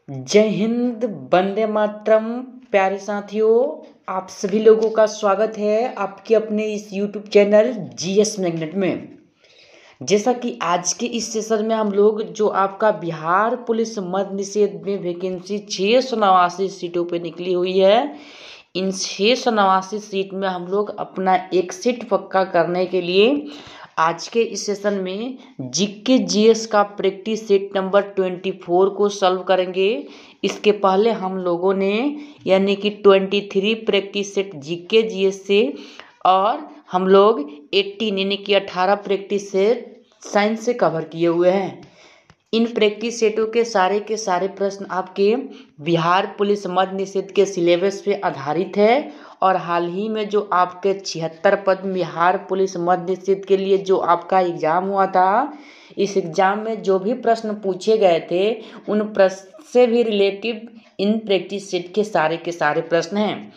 जय हिंद, वंदे मातरम। प्यारे साथियों, आप सभी लोगों का स्वागत है आपके अपने इस YouTube चैनल जीएस मैग्नेट में। जैसा कि आज के इस सेशन में हम लोग जो आपका बिहार पुलिस मद्य निषेध में वैकेंसी 689 सीटों पे निकली हुई है, इन 689 सीट में हम लोग अपना एक सीट पक्का करने के लिए आज के इस सेशन में जीके जीएस का प्रैक्टिस सेट नंबर 24 को सॉल्व करेंगे। इसके पहले हम लोगों ने यानी कि 23 प्रैक्टिस सेट जीके जीएस से और हम लोग 18 यानी कि 18 प्रैक्टिस सेट साइंस से कवर किए हुए हैं। इन प्रैक्टिस सेटों के सारे प्रश्न आपके बिहार पुलिस मद्य निषेध के सिलेबस पे आधारित है और हाल ही में जो आपके 76 पद बिहार पुलिस मद्य निषेध के लिए जो आपका एग्ज़ाम हुआ था, इस एग्ज़ाम में जो भी प्रश्न पूछे गए थे उन प्रश्न से भी रिलेटिव इन प्रैक्टिस सेट के सारे प्रश्न हैं।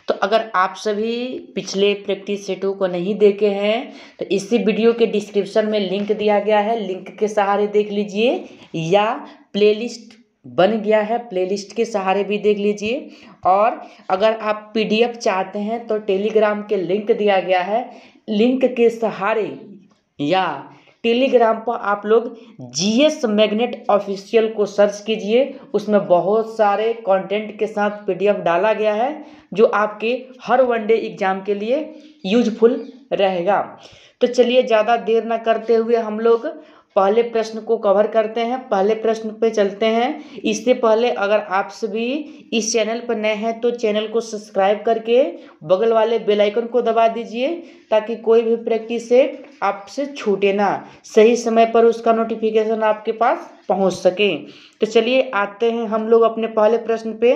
तो अगर आप सभी पिछले प्रैक्टिस सेटों को नहीं देखे हैं तो इसी वीडियो के डिस्क्रिप्शन में लिंक दिया गया है, लिंक के सहारे देख लीजिए या प्लेलिस्ट बन गया है, प्लेलिस्ट के सहारे भी देख लीजिए। और अगर आप पीडीएफ चाहते हैं तो टेलीग्राम के लिंक दिया गया है, लिंक के सहारे या टेलीग्राम पर आप लोग जीएस मैग्नेट ऑफिशियल को सर्च कीजिए, उसमें बहुत सारे कंटेंट के साथ पीडीएफ डाला गया है जो आपके हर वनडे एग्जाम के लिए यूजफुल रहेगा। तो चलिए ज़्यादा देर ना करते हुए हम लोग पहले प्रश्न को कवर करते हैं, पहले प्रश्न पे चलते हैं। इससे पहले अगर आप सभी इस चैनल पर नए हैं तो चैनल को सब्सक्राइब करके बगल वाले बेल आइकन को दबा दीजिए ताकि कोई भी प्रैक्टिस सेट आपसे छूटे ना, सही समय पर उसका नोटिफिकेशन आपके पास पहुंच सके। तो चलिए आते हैं हम लोग अपने पहले प्रश्न पे।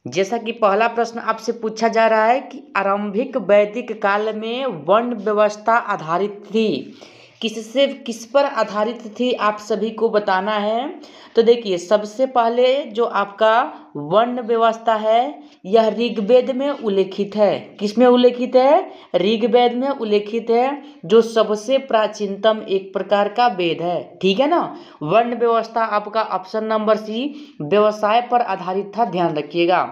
जैसा कि पहला प्रश्न आपसे पूछा जा रहा है कि आरंभिक वैदिक काल में वर्ण व्यवस्था आधारित थी, किस पर आधारित थी आप सभी को बताना है। तो देखिए, सबसे पहले जो आपका वर्ण व्यवस्था है यह ऋग्वेद में उल्लेखित है। किस में उल्लेखित है? ऋग्वेद में उल्लेखित है, जो सबसे प्राचीनतम एक प्रकार का वेद है। ठीक है ना। वर्ण व्यवस्था आपका ऑप्शन नंबर सी व्यवसाय पर आधारित था, ध्यान रखिएगा।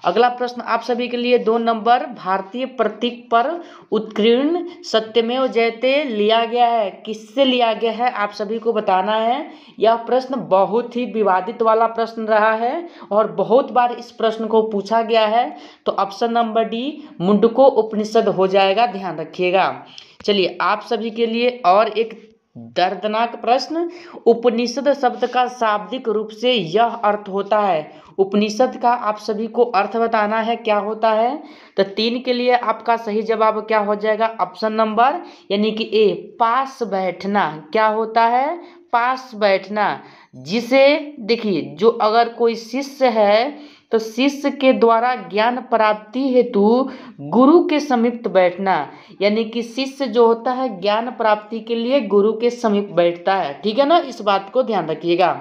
अगला प्रश्न आप सभी के लिए 2 नंबर, भारतीय प्रतीक पर उत्कीर्ण सत्यमेव जयते लिया गया है, किससे लिया गया है आप सभी को बताना है। यह प्रश्न बहुत ही विवादित वाला प्रश्न रहा है और बहुत बार इस प्रश्न को पूछा गया है, तो ऑप्शन नंबर डी मुंडको उपनिषद हो जाएगा, ध्यान रखिएगा। चलिए आप सभी के लिए और एक दर्दनाक प्रश्न, उपनिषद शब्द का शाब्दिक रूप से यह अर्थ होता है। उपनिषद का आप सभी को अर्थ बताना है क्या होता है। तो 3 के लिए आपका सही जवाब क्या हो जाएगा? ऑप्शन नंबर यानी कि ए पास बैठना। क्या होता है? पास बैठना, जिसे देखिए जो अगर कोई शिष्य है तो शिष्य के द्वारा ज्ञान प्राप्ति हेतु गुरु के समीप बैठना, यानी कि शिष्य जो होता है ज्ञान प्राप्ति के लिए गुरु के समीप बैठता है। ठीक है ना, इस बात को ध्यान रखिएगा।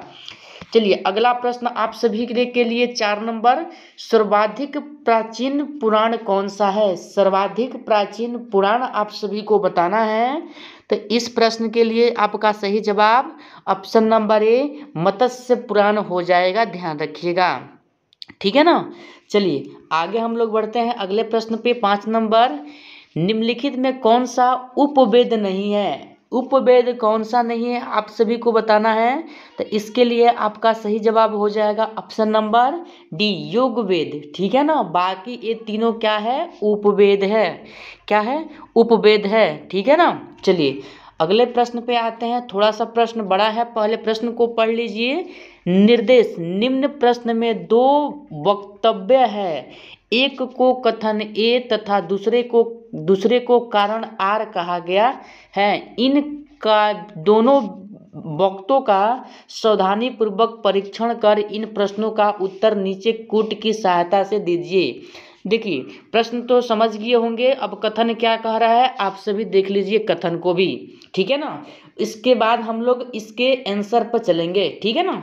चलिए अगला प्रश्न आप सभी के लिए 4 नंबर, सर्वाधिक प्राचीन पुराण कौन सा है? सर्वाधिक प्राचीन पुराण आप सभी को बताना है। तो इस प्रश्न के लिए आपका सही जवाब ऑप्शन नंबर ए मत्स्य पुराण हो जाएगा, ध्यान रखिएगा। ठीक है ना। चलिए आगे हम लोग बढ़ते हैं अगले प्रश्न पे। 5 नंबर, निम्नलिखित में कौन सा उपवेद नहीं है? उपवेद कौन सा नहीं है आप सभी को बताना है। तो इसके लिए आपका सही जवाब हो जाएगा ऑप्शन नंबर डी योगवेद। ठीक है ना, बाकी ये तीनों क्या है? उपवेद है। क्या है? उपवेद है। ठीक है ना। चलिए अगले प्रश्न पे आते हैं, थोड़ा सा प्रश्न बड़ा है, पहले प्रश्न को पढ़ लीजिए। निर्देश, निम्न प्रश्न में 2 वक्तव्य है, एक को कथन ए तथा दूसरे को कारण आर कहा गया है। इनका दोनों वक्तों का सावधानी पूर्वक परीक्षण कर इन प्रश्नों का उत्तर नीचे कूट की सहायता से दीजिए। देखिए प्रश्न तो समझ गए होंगे, अब कथन क्या कह रहा है आप सभी देख लीजिए कथन को भी। ठीक है ना, इसके बाद हम लोग इसके आंसर पर चलेंगे। ठीक है ना।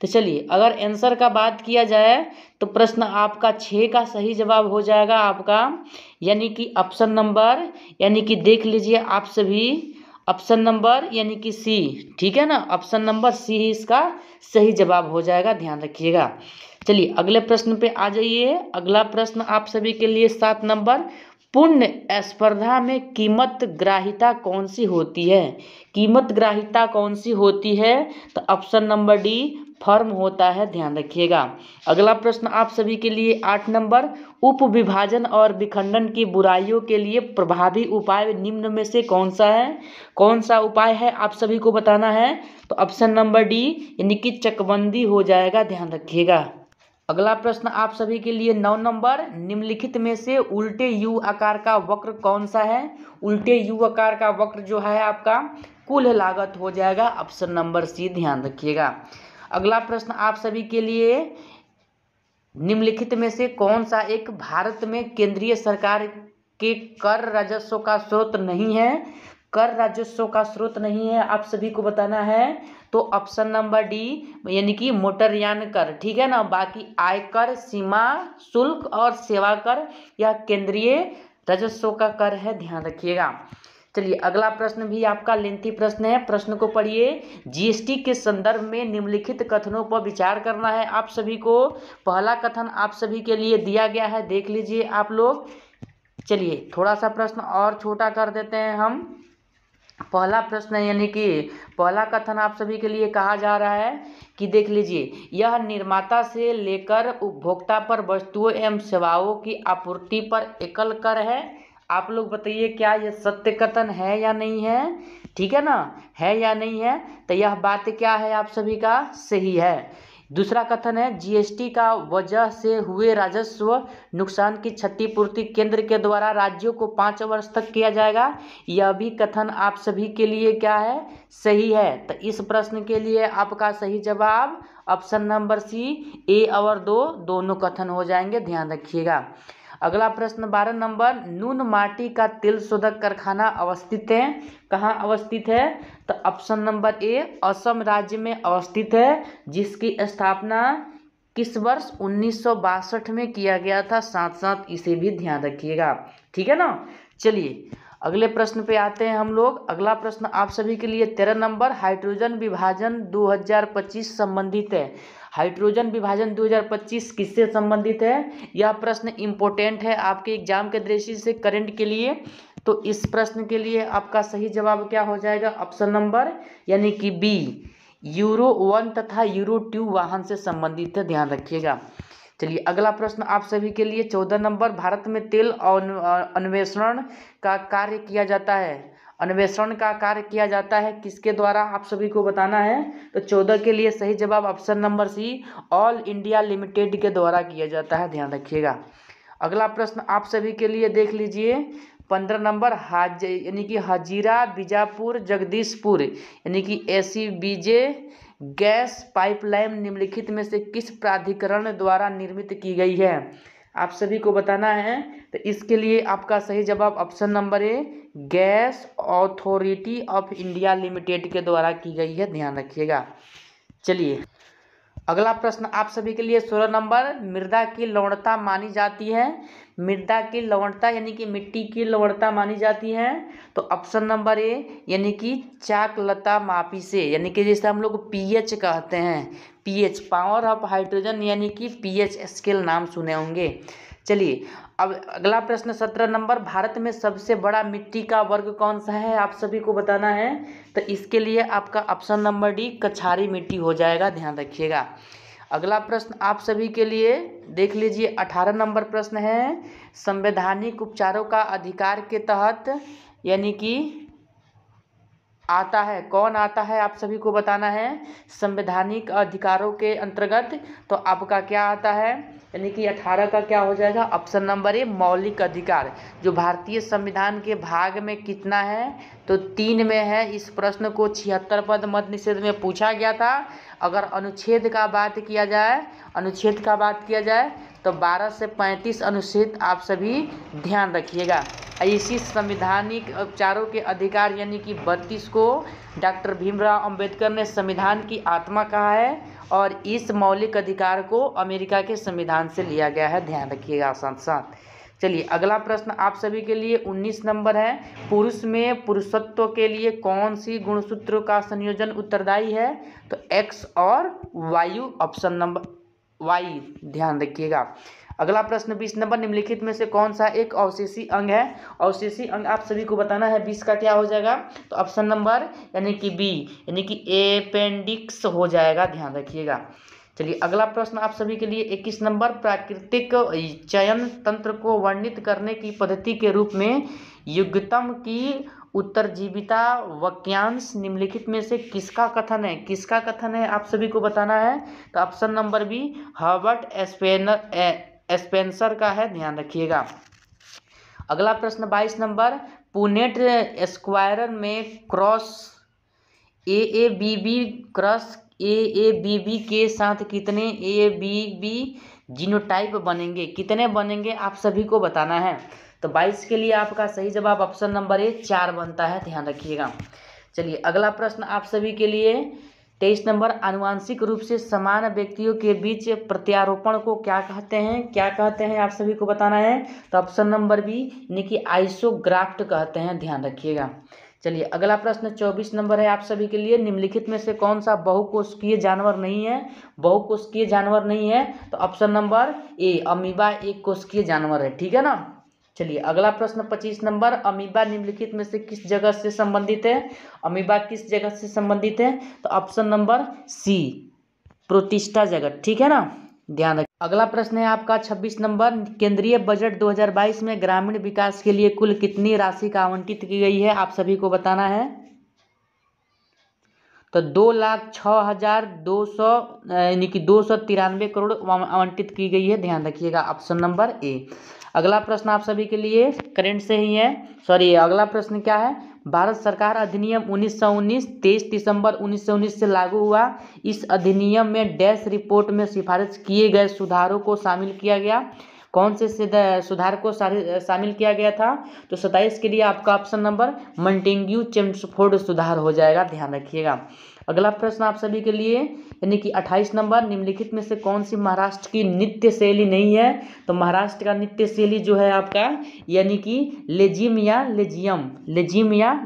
तो चलिए अगर आंसर का बात किया जाए तो प्रश्न आपका 6 का सही जवाब हो जाएगा आपका, यानी कि ऑप्शन नंबर, यानी कि देख लीजिए आप सभी ऑप्शन नंबर यानी कि सी, ठीक है ना, ऑप्शन नंबर सी ही इसका सही जवाब हो जाएगा, ध्यान रखिएगा। चलिए अगले प्रश्न पे आ जाइए। अगला प्रश्न आप सभी के लिए 7 नंबर, पुण्य स्पर्धा में कीमत ग्राहिता कौन सी होती है? कीमत ग्राहिता कौन सी होती है? तो ऑप्शन नंबर डी फर्म होता है, ध्यान रखिएगा। अगला प्रश्न आप सभी के लिए 8 नंबर, उप विभाजन और विखंडन की बुराइयों के लिए प्रभावी उपाय निम्न में से कौन सा है? कौन सा उपाय है आप सभी को बताना है? तो ऑप्शन नंबर डी यानी कि चकबंदी हो जाएगा, ध्यान रखिएगा। अगला प्रश्न आप सभी के लिए 9 नंबर, निम्नलिखित में से उल्टे यू आकार का वक्र कौन सा है? उल्टे यू आकार का वक्र जो है आपका कुल लागत हो जाएगा, ऑप्शन नंबर सी, ध्यान रखिएगा। अगला प्रश्न आप सभी के लिए, निम्नलिखित में से कौन सा एक भारत में केंद्रीय सरकार के कर राजस्व का स्रोत नहीं है? कर राजस्व का स्रोत नहीं है, आप सभी को बताना है। तो ऑप्शन नंबर डी यानी कि मोटरयान कर, ठीक है ना। बाकी आयकर, सीमा शुल्क और सेवा कर यह केंद्रीय राजस्व का कर है, ध्यान रखिएगा। चलिए अगला प्रश्न भी आपका लेंथी प्रश्न है, प्रश्न को पढ़िए। जीएसटी के संदर्भ में निम्नलिखित कथनों पर विचार करना है आप सभी को। पहला कथन आप सभी के लिए दिया गया है, देख लीजिए आप लोग। चलिए थोड़ा सा प्रश्न और छोटा कर देते हैं हम। पहला प्रश्न यानी कि पहला कथन आप सभी के लिए कहा जा रहा है कि देख लीजिए, यह निर्माता से लेकर उपभोक्ता पर वस्तुओं एवं सेवाओं की आपूर्ति पर एकल कर है। आप लोग बताइए क्या यह सत्य कथन है या नहीं है, ठीक है ना, है या नहीं है? तो यह बात क्या है आप सभी का सही है। दूसरा कथन है, जीएसटी का वजह से हुए राजस्व नुकसान की क्षतिपूर्ति केंद्र के द्वारा राज्यों को 5 वर्ष तक किया जाएगा। यह भी कथन आप सभी के लिए क्या है, सही है। तो इस प्रश्न के लिए आपका सही जवाब ऑप्शन नंबर सी, ए और दो दोनों कथन हो जाएंगे, ध्यान रखिएगा। अगला प्रश्न 12 नंबर, नून माटी का तेल शोधक कारखाना अवस्थित है, कहाँ अवस्थित है? तो ऑप्शन नंबर ए असम राज्य में अवस्थित है, जिसकी स्थापना किस वर्ष 1962 में किया गया था, साथ साथ इसे भी ध्यान रखिएगा, ठीक है ना। चलिए अगले प्रश्न पे आते हैं हम लोग। अगला प्रश्न आप सभी के लिए 13 नंबर, हाइड्रोजन विभाजन 2025 संबंधित है। हाइड्रोजन विभाजन 2025 किससे संबंधित है? यह प्रश्न इम्पोर्टेंट है आपके एग्जाम के दृष्टि से, करंट के लिए। तो इस प्रश्न के लिए आपका सही जवाब क्या हो जाएगा? ऑप्शन नंबर यानी कि बी, यूरो 1 तथा यूरो 2 वाहन से संबंधित है, ध्यान रखिएगा। चलिए अगला प्रश्न आप सभी के लिए 14 नंबर, भारत में तेल अन्वेषण का कार्य किया जाता है। अन्वेषण का कार्य किया जाता है किसके द्वारा, आप सभी को बताना है। तो 14 के लिए सही जवाब option number C, All India Limited के द्वारा किया जाता है, ध्यान रखिएगा। अगला प्रश्न आप सभी के लिए देख लीजिए 15 नंबर, यानी कि हजीरा बीजापुर जगदीशपुर यानी कि एसीबीजे गैस पाइपलाइन निम्नलिखित में से किस प्राधिकरण द्वारा निर्मित की गई है, आप सभी को बताना है। तो इसके लिए आपका सही जवाब option number A, gas authority of India Limited के द्वारा की गई है, ध्यान रखिएगा। चलिए अगला प्रश्न आप सभी के लिए 16 नंबर, मृदा की लवणता मानी जाती है। मृदा की लवणता यानी कि मिट्टी की लवणता मानी जाती है। तो ऑप्शन नंबर ए यानी कि चाकलता मापी से, यानी कि जैसे हम लोग पीएच कहते हैं, पीएच पावर ऑफ हाइड्रोजन यानी कि पीएच स्केल नाम सुने होंगे। चलिए अब अगला प्रश्न 17 नंबर, भारत में सबसे बड़ा मिट्टी का वर्ग कौन सा है, आप सभी को बताना है। तो इसके लिए आपका ऑप्शन नंबर डी, कछारी मिट्टी हो जाएगा, ध्यान रखिएगा। अगला प्रश्न आप सभी के लिए देख लीजिए 18 नंबर प्रश्न है, संवैधानिक उपचारों का अधिकार के तहत यानी कि आता है, कौन आता है आप सभी को बताना है। संवैधानिक अधिकारों के अंतर्गत तो आपका क्या आता है, यानी कि 18 का क्या हो जाएगा, ऑप्शन नंबर ए, मौलिक अधिकार। जो भारतीय संविधान के भाग में कितना है, तो 3 में है। इस प्रश्न को 76 पद मद निषेध में पूछा गया था। अगर अनुच्छेद का बात किया जाए, अनुच्छेद का बात किया जाए तो 12 से 35 अनुच्छेद आप सभी ध्यान रखिएगा। इसी संवैधानिक उपचारों के अधिकार यानी कि 32 को डॉक्टर भीमराव अंबेडकर ने संविधान की आत्मा कहा है, और इस मौलिक अधिकार को अमेरिका के संविधान से लिया गया है, ध्यान रखिएगा साथ साथ। चलिए अगला प्रश्न आप सभी के लिए 19 नंबर है। पुरुष में पुरुषत्व के लिए कौन सी गुणसूत्रों का संयोजन उत्तरदायी है? तो एक्स और वायु, ऑप्शन नंबर वाई, ध्यान रखिएगा। अगला प्रश्न 20 नंबर, निम्नलिखित में से कौन सा एक अवशेषी अंग है? अवशेषी अंग आप सभी को बताना है। 20 का क्या हो जाएगा? तो ऑप्शन नंबर यानी कि बी, यानी कि अपेंडिक्स हो जाएगा, ध्यान रखिएगा। चलिए अगला प्रश्न आप सभी के लिए 21 नंबर, प्राकृतिक चयन तंत्र को वर्णित करने की पद्धति के रूप में युग्मतम की उत्तरजीविता वाक्यांश निम्नलिखित में से किसका कथन है? किसका कथन है आप सभी को बताना है। तो option number B, Herbert Spencer का है, ध्यान रखिएगा। अगला प्रश्न 22 नंबर, पुनेट स्क्वायर में क्रॉस एएबीबी क्रॉस एएबीबी के साथ कितने एएबीबी जीनोटाइप बनेंगे? कितने बनेंगे आप सभी को बताना है। तो 22 के लिए आपका सही जवाब ऑप्शन नंबर ए 4 बनता है, ध्यान रखिएगा। चलिए अगला प्रश्न आप सभी के लिए 23 नंबर, आनुवांशिक रूप से समान व्यक्तियों के बीच प्रत्यारोपण को क्या कहते हैं? क्या कहते हैं आप सभी को बताना है। तो ऑप्शन नंबर बी, यानी कि आइसोग्राफ्ट कहते हैं, ध्यान रखिएगा। चलिए अगला प्रश्न 24 नंबर है आप सभी के लिए, निम्नलिखित में से कौन सा बहुकोशिकीय जानवर नहीं है? बहुकोशिकीय जानवर नहीं है तो ऑप्शन नंबर ए, अमीबा एक कोशिकीय जानवर है, ठीक है ना। चलिए अगला प्रश्न 25 नंबर, अमीबा निम्नलिखित में से किस जगह से संबंधित है? अमीबा किस जगह से संबंधित है? तो ऑप्शन नंबर सी, प्रोटिस्टा जगत, ठीक है ना, ध्यान रखिए। अगला प्रश्न है आपका 26 नंबर, केंद्रीय बजट 2022 में ग्रामीण विकास के लिए कुल कितनी राशि का आवंटित की गई है? आप सभी को बताना है। तो 2,06,200 यानी कि 293 करोड़ आवंटित की गई है, ध्यान रखिएगा, ऑप्शन नंबर ए। अगला प्रश्न आप सभी के लिए करंट से ही है, अगला प्रश्न क्या है? भारत सरकार अधिनियम 1919 23 दिसंबर 1919 से लागू हुआ। इस अधिनियम में डैश रिपोर्ट में सिफारिश किए गए सुधारों को शामिल किया गया। कौन से सुधार को शामिल किया गया था? तो 27 के लिए आपका ऑप्शन नंबर मॉन्टेग्यू चेम्सफोर्ड सुधार हो जाएगा, ध्यान रखिएगा। अगला प्रश्न आप सभी के लिए यानी कि 28 नंबर, निम्नलिखित में से कौन सी महाराष्ट्र की नृत्य शैली नहीं है? तो महाराष्ट्र का नृत्य शैली जो है आपका यानी कि लेजिम या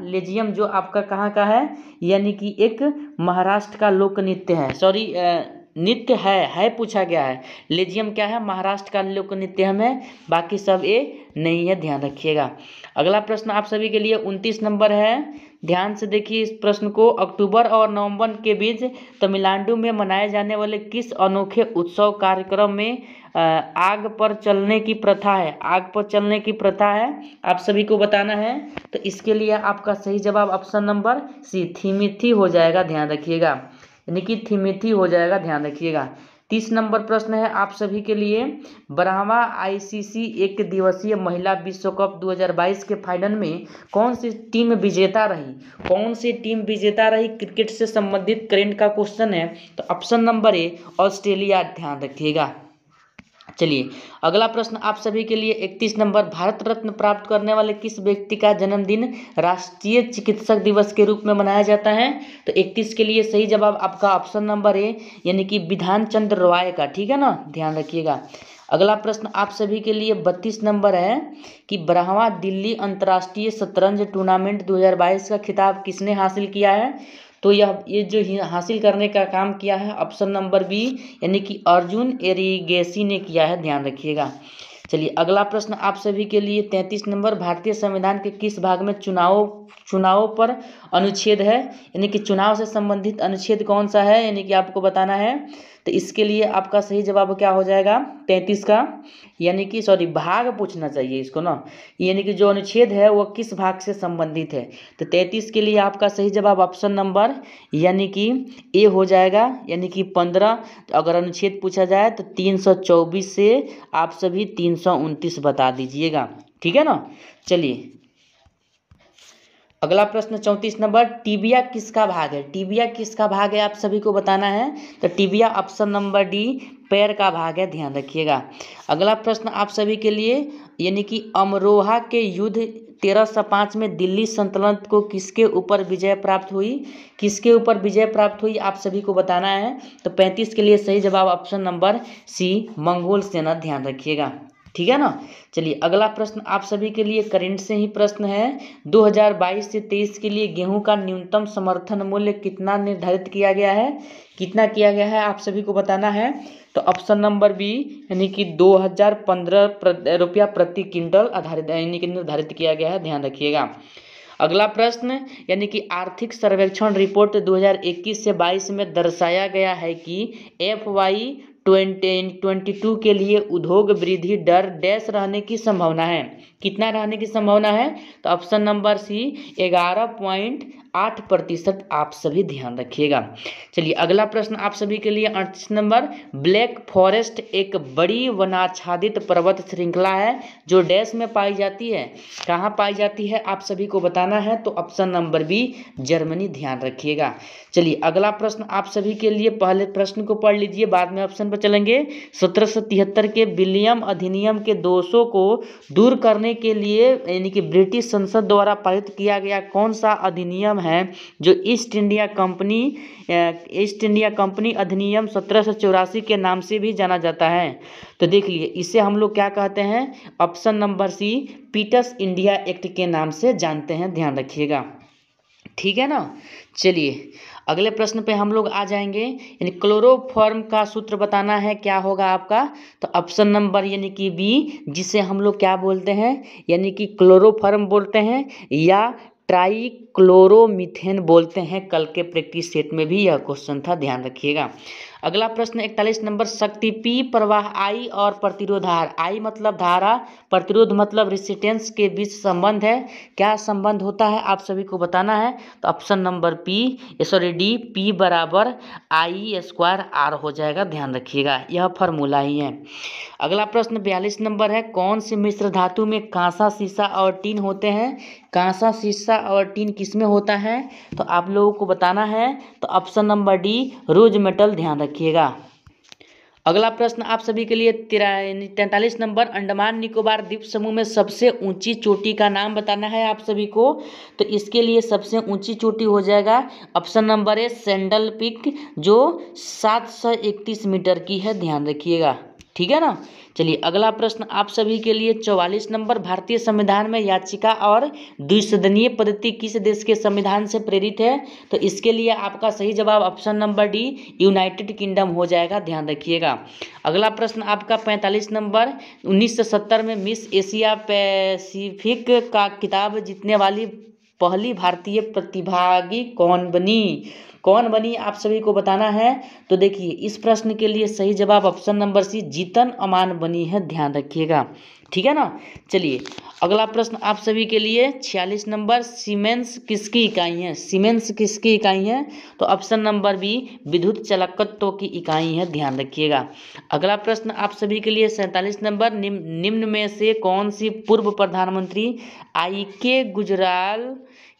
लेजियम जो आपका कहाँ का है? यानी कि एक महाराष्ट्र का लोक नृत्य है, नृत्य है पूछा गया है। लेजियम क्या है? महाराष्ट्र का लोक नृत्य है, बाकी सब ए नहीं है, ध्यान रखिएगा। अगला प्रश्न आप सभी के लिए 29 नंबर है, ध्यान से देखिए इस प्रश्न को। अक्टूबर और नवंबर के बीच तमिलनाडु में मनाए जाने वाले किस अनोखे उत्सव कार्यक्रम में आग पर चलने की प्रथा है? आग पर चलने की प्रथा है, आप सभी को बताना है। तो इसके लिए आपका सही जवाब ऑप्शन नंबर सी, थिमिथी हो जाएगा, ध्यान रखिएगा, यानी कि थिमिथी हो जाएगा, ध्यान रखिएगा। 30 नंबर प्रश्न है आप सभी के लिए, 12वां आईसीसी एक दिवसीय महिला विश्व कप 2022 के फाइनल में कौन सी टीम विजेता रही? कौन सी टीम विजेता रही? क्रिकेट से संबंधित करंट का क्वेश्चन है, तो ऑप्शन नंबर ए, ऑस्ट्रेलिया, ध्यान रखिएगा। चलिए अगला प्रश्न आप सभी के लिए 31 नंबर, भारत रत्न प्राप्त करने वाले किस व्यक्ति का जन्मदिन राष्ट्रीय चिकित्सक दिवस के रूप में मनाया जाता है? तो 31 के लिए सही जवाब आपका ऑप्शन नंबर ए, यानी कि विधान चंद्र रॉय का, ठीक है ना, ध्यान रखिएगा। अगला प्रश्न आप सभी के लिए 32 नंबर है कि 12वां दिल्ली अंतर्राष्ट्रीय शतरंज टूर्नामेंट 2022 का खिताब किसने हासिल किया है? तो ये जो हासिल करने का काम किया है ऑप्शन नंबर बी, यानी कि अर्जुन एरिगेसी ने किया है, ध्यान रखिएगा। चलिए अगला प्रश्न आप सभी के लिए 33 नंबर, भारतीय संविधान के किस भाग में चुनाव पर अनुच्छेद है? यानी कि चुनाव से संबंधित अनुच्छेद कौन सा है, यानी कि आपको बताना है। तो इसके लिए आपका सही जवाब क्या हो जाएगा? 33 का, यानी कि भाग पूछना चाहिए इसको ना, यानी कि जो अनुच्छेद है वो किस भाग से संबंधित है। तो 33 के लिए आपका सही जवाब ऑप्शन नंबर यानी कि ए हो जाएगा, यानी कि 15। तो अगर अनुच्छेद पूछा जाए तो 324 से आप सभी 329 बता दीजिएगा, ठीक है ना। चलिए अगला प्रश्न 34 नंबर, टीबिया किसका भाग है? टीबिया किसका भाग है आप सभी को बताना है। तो टीबिया ऑप्शन नंबर डी, पैर का भाग है, ध्यान रखिएगा। अगला प्रश्न आप सभी के लिए यानी कि अमरोहा के युद्ध 1305 में दिल्ली सल्तनत को किसके ऊपर विजय प्राप्त हुई? किसके ऊपर विजय प्राप्त हुई आप सभी को बताना है। तो 35 के लिए सही जवाब ऑप्शन नंबर सी, मंगोल सेना, ध्यान रखिएगा। ठीक है ना। चलिए अगला प्रश्न आप सभी के लिए करंट से ही प्रश्न है। 2022 से 23 के लिए गेहूं का न्यूनतम समर्थन मूल्य कितना निर्धारित किया गया है, कितना किया गया है आप सभी को बताना है। तो ऑप्शन नंबर बी यानी कि 2015 रुपया प्रति क्विंटल आधारित यानी कि निर्धारित किया गया है, ध्यान रखिएगा। अगला प्रश्न यानी कि आर्थिक सर्वेक्षण रिपोर्ट 2021 से 22 में दर्शाया गया है कि FY 2022 के लिए उद्योग वृद्धि दर डैश रहने की संभावना है, कितना रहने की संभावना है। तो ऑप्शन नंबर सी 11.8% आप सभी ध्यान रखिएगा। चलिए अगला प्रश्न आप सभी के लिए 38 नंबर, ब्लैक फॉरेस्ट एक बड़ी वनाच्छादित पर्वत श्रृंखला है जो डैश में पाई जाती है, कहाँ पाई जाती है आप सभी को बताना है। तो ऑप्शन नंबर बी जर्मनी, ध्यान रखिएगा। चलिए अगला प्रश्न आप सभी के लिए, पहले प्रश्न को पढ़ लीजिए बाद में ऑप्शन पर चलेंगे। 1773 के विलियम अधिनियम के दोषों को दूर करने के लिए यानी कि ब्रिटिश संसद द्वारा पारित किया गया कौन सा अधिनियम है जो ईस्ट इंडिया कंपनी अधिनियम 1784 के नाम से भी जाना जाता है। तो देख लिए इसे हम लोग क्या कहते हैं, option number C Pitt's India act के नाम से जानते हैं, ध्यान रखिएगा। ठीक है ना। चलिए अगले प्रश्न पे हम लोग आ जाएंगे, यानी क्लोरोफॉर्म का सूत्र बताना है, क्या होगा आपका। तो ऑप्शन नंबर यानी कि बी, जिसे हम लोग क्या बोलते हैं, यानी कि क्लोरोफॉर्म बोलते हैं या ट्राइक्लोरोमीथेन बोलते हैं। कल के प्रैक्टिस सेट में भी यह क्वेश्चन था, ध्यान रखिएगा। अगला प्रश्न 41 नंबर, शक्ति P प्रवाह I और प्रतिरोध R, I मतलब धारा, प्रतिरोध मतलब रेजिस्टेंस के बीच संबंध है, क्या संबंध होता है आप सभी को बताना है। तो ऑप्शन नंबर डी, P बराबर I² R हो जाएगा, ध्यान रखिएगा, यह फार्मूला ही है। अगला प्रश्न 42 नंबर है, कौन सी मिश्र धातु में कांसा, शीशा और टीन होते हैं, कांसा, शीशा और टीन किसमें होता है तो आप लोगों को बताना है। तो ऑप्शन नंबर डी रोज मेटल, ध्यान रखिएगा। अगला प्रश्न आप सभी के लिए 43 नंबर, अंडमान निकोबार द्वीप समूह में सबसे ऊंची चोटी का नाम बताना है आप सभी को। तो इसके लिए सबसे ऊंची चोटी हो जाएगा option number A sandal peak, जो 731 मीटर की है, ध्यान रखिएगा। ठीक है ना। चलिए अगला प्रश्न आप सभी के लिए 44 नंबर, भारतीय संविधान में याचिका और द्विसदनीय पद्धति किस देश के संविधान से प्रेरित है। तो इसके लिए आपका सही जवाब option number D United kingdom हो जाएगा, ध्यान रखिएगा। अगला प्रश्न आपका 45 नंबर, 1970 में मिस एशिया पैसिफिक का खिताब जीतने वाली पहली भारतीय प्रतिभागी कौन बनी आप सभी को बताना है। तो देखिए इस प्रश्न के लिए सही जवाब ऑप्शन नंबर सी जीतन अमान बनी है, ध्यान रखिएगा। ठीक है ना। चलिए अगला प्रश्न आप सभी के लिए 46 नंबर, सीमेंस किसकी इकाई है, सीमेंस किसकी इकाई है। तो ऑप्शन नंबर बी विद्युत चालकत्व की इकाई है, ध्यान रखिएगा। अगला प्रश्न आप सभी के लिए 47 नंबर, निम्न में से कौन सी पूर्व प्रधानमंत्री I.K. गुजराल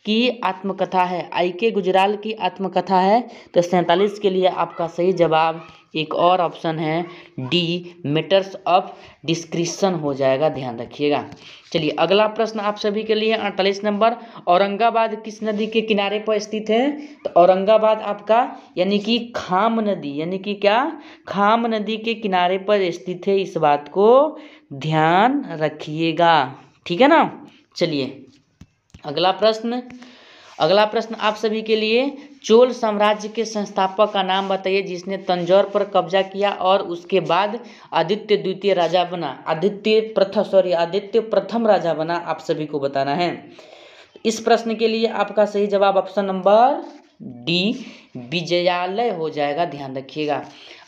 की आत्मकथा है, I.K. गुजराल की आत्मकथा है। तो 47 के लिए आपका सही जवाब एक और ऑप्शन है डी मैटर्स ऑफ डिस्क्रिप्शन हो जाएगा, ध्यान रखिएगा। चलिए अगला प्रश्न आप सभी के लिए 48 नंबर, औरंगाबाद किस नदी के किनारे पर स्थित है। तो औरंगाबाद आपका यानी कि खाम नदी, यानी कि क्या, खाम नदी के किनारे पर स्थित है, इस बात को ध्यान रखिएगा। ठीक है ना। चलिए अगला प्रश्न आप सभी के लिए, चोल साम्राज्य के संस्थापक का नाम बताइए जिसने तंजौर पर कब्जा किया और उसके बाद आदित्य प्रथम राजा बना, आप सभी को बताना है। इस प्रश्न के लिए आपका सही जवाब ऑप्शन नंबर डी विजयालय हो जाएगा, ध्यान रखिएगा।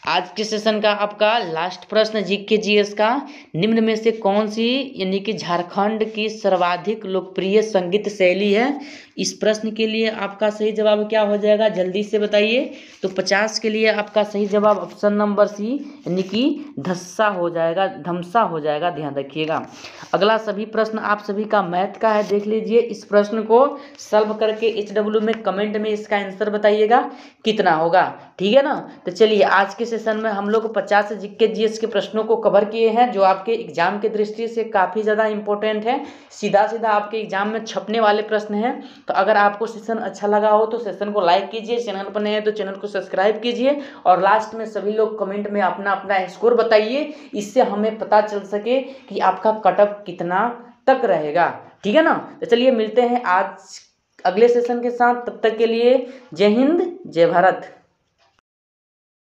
आज के सेशन का आपका लास्ट प्रश्न जीके जीएस का, निम्न में से कौन सी यानी कि झारखंड की सर्वाधिक लोकप्रिय संगीत शैली है। इस प्रश्न के लिए आपका सही जवाब क्या हो जाएगा, जल्दी से बताइए। तो 50 के लिए आपका सही जवाब ऑप्शन नंबर सी यानी कि धमसा हो जाएगा, ध्यान रखिएगा। अगला सभी प्रश्न आप सभी का मैथ का है, देख लीजिए। इस प्रश्न को सॉल्व करके HW में कमेंट में इसका आंसर बताइएगा कितना होगा, ठीक है ना। तो चलिए आज के सेशन में हम लोग 50 जीके जीएस के प्रश्नों को कवर किए हैं, जो आपके एग्जाम के दृष्टि से काफ़ी ज़्यादा इंपॉर्टेंट है, सीधा आपके एग्जाम में छपने वाले प्रश्न हैं। तो अगर आपको सेशन अच्छा लगा हो तो सेशन को लाइक कीजिए, चैनल पर नए हैं तो चैनल को सब्सक्राइब कीजिए और लास्ट में सभी लोग कमेंट में अपना अपना स्कोर बताइए, इससे हमें पता चल सके कि आपका कट ऑफ कितना तक रहेगा। ठीक है ना। तो चलिए मिलते हैं आज अगले सेशन के साथ, तब तक के लिए जय हिंद जय भारत।